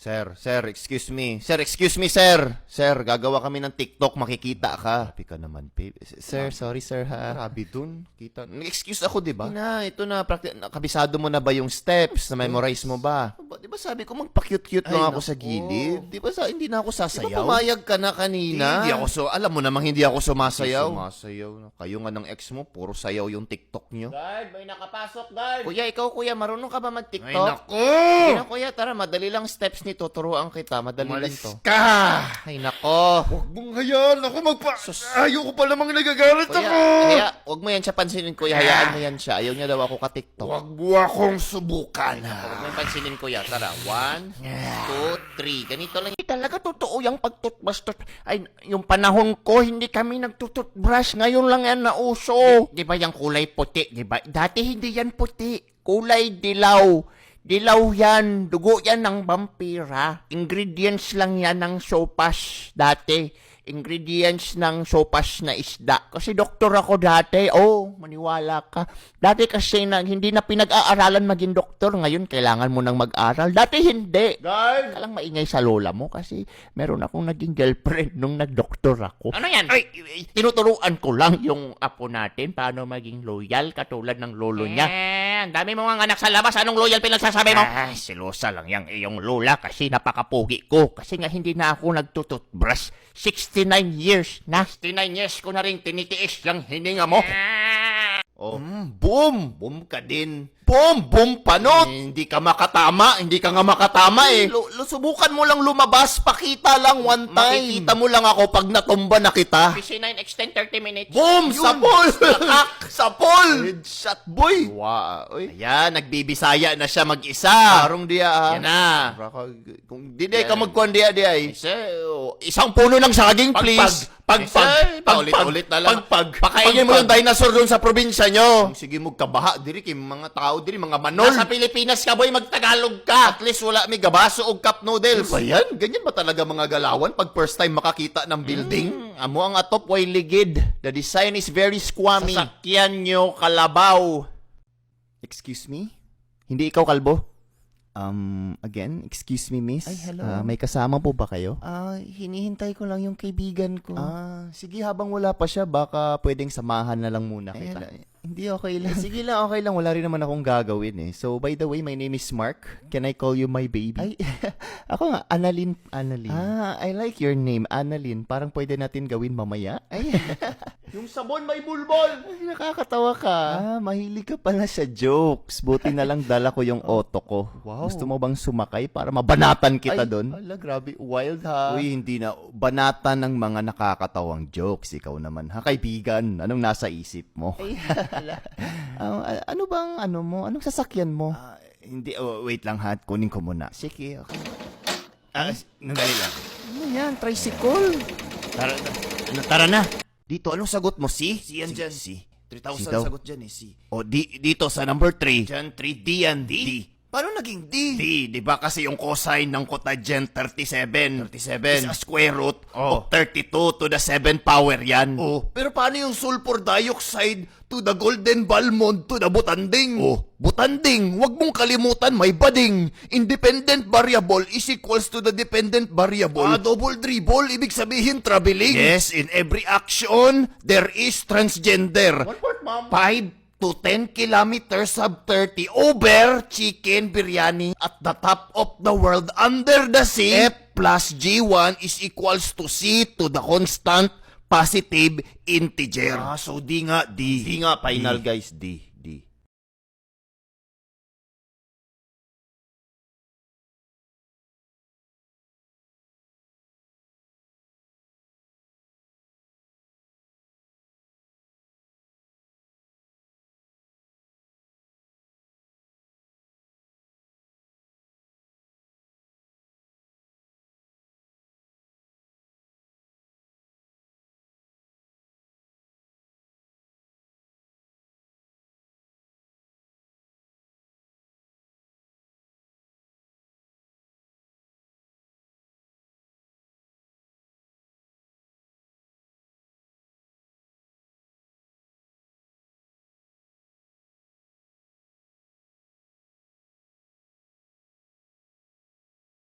Sir, excuse me. Sir. Sir, gagawa kami ng TikTok, makikita ka. Happy ka naman, babe. Sir, sorry, sir, ha? Grabe dun. Kita. Nag-excuse ako, di ba? Ito na. Kabisado mo na ba yung steps? Na-memorize mo ba? Di ba sabi ko, magpa-cute-cute lang ako sa gilid? Di ba hindi na ako sasayaw? Di ba pumayag ka na kanina? Alam mo namang hindi ako sumasayaw. Kayo nga ng ex mo, puro sayaw yung TikTok nyo. Guard, may nakapasok, guard. Kuya, ikaw, marunong ka ba mag-TikTok? Ay, naku! Kuya, tara, madali lang steps nito. Turuan kita. Madali lang to. Ka! Ay, nako. Huwag mong hayaan ako Ayoko pa namang nagagalit Kuya, ako. huwag mo yan siya pansinin, kuya. Hayaan mo yan siya. Ayaw niya daw ako ka-TikTok. Huwag mo akong subukan. Huwag mo yung pansinin, kuya. Tara, 1, 2, 3. Ganito lang. Talaga totoo yung pagtutbrush. Ay, yung panahon ko, hindi kami nagtututbrush. Ngayon lang yan nauso. Di ba yung kulay puti? Di ba? Dati hindi yan puti. Kulay dilaw. Dilaw yan. Dugo yan ng vampira. Ingredients lang yan ng sopas dati. Ingredients ng sopas na isda. Kasi doktor ako dati. Maniwala ka. Dati kasi hindi na pinag-aaralan maging doktor. Ngayon, kailangan mo nang mag-aral. Dati hindi. Guard! Kalang maingay sa lola mo kasi meron akong naging girlfriend nung nag-doktor ako. Ano yan? Ay, tinuturuan ko lang yung apo natin paano maging loyal katulad ng lolo niya. Ang dami mo nga anak sa labas. Anong loyal pinagsasabi mo? Silosa lang yung iyong lola kasi napakapugi ko. Kasi nga hindi na ako nagtututbrush. 69 years na. 69 years ko na rin tinitiis yung hininga mo. Boom! Boom ka din. Boom panot! Hindi ka makatama. Hindi ka nga makatama eh. Subukan mo lang lumabas. Pakita lang one time. Makikita mo lang ako pag natumba na kita. PC9 extend 30 minutes. Boom! Sapol! Sapol! Headshot boy! Wow. Ayan, nagbibisaya na siya mag-isa. Parang diya. Yan na. Kung di ka magkuhan diya ay. Isang puno ng saging please. Ulit na lang. Pakainin mo yung dinosaur doon sa probinsya nyo. Sige mo kabaha diri kay mga tao diri mga manol. Nasa Pilipinas ka boy, magtagalog ka. At least wala may gabaso o cup noodles. Ano ba yan? Ganyan ba talaga mga galawan pag first time makakita ng building? Amo ang atop way ligid. The design is very squammy. Sasakyan nyo kalabaw. Excuse me? Hindi ikaw kalbo? Again, excuse me, miss. Ay, hello. May kasama po ba kayo? Hinihintay ko lang yung kaibigan ko. Sige, habang wala pa siya, baka pwedeng samahan na lang muna kita. Hindi, okay lang. Sige lang, okay lang. Wala rin naman akong gagawin eh. So, by the way, my name is Mark. Can I call you my baby? Ay, ako nga, Annalyn. I like your name, Annalyn. Parang pwede natin gawin mamaya. Ay, yung sabon may bulbol. Ay, nakakatawa ka. Mahilig ka pala sa jokes. Buti na lang dala ko yung auto ko. Wow. Gusto mo bang sumakay para mabanatan kita doon? Ala, grabe. Wild ha. Uy, hindi na. Banatan ng mga nakakatawang jokes. Ikaw naman ha, kaibigan. Anong nasa isip mo? Ay, ano bang anong sasakyan mo? Hindi, wait lang ha, kunin ko muna. Sige, okay. Nandali lang. Ano yan, tricycle? Tara na. Dito, anong sagot mo? C? C yan dyan. C. 3,000 sagot dyan eh, C. Dito sa number 3. Dyan, 3D yan, D. Paano naging D? D, di ba kasi yung cosine ng cotangent 37 is a square root of 32 to the 7 power yan. Pero paano yung sulfur dioxide to the golden balmond to the butanding? Butanding, wag mong kalimutan may bading. Independent variable is equals to the dependent variable. Double dribble, ibig sabihin traveling. Yes, in every action, there is transgender. One word, ma'am. 5 to 10 kilometers sub 30 over chicken biryani at the top of the world under the sea. F plus G1 is equals to C to the constant positive integer. So D nga, D. D nga, final guys, D.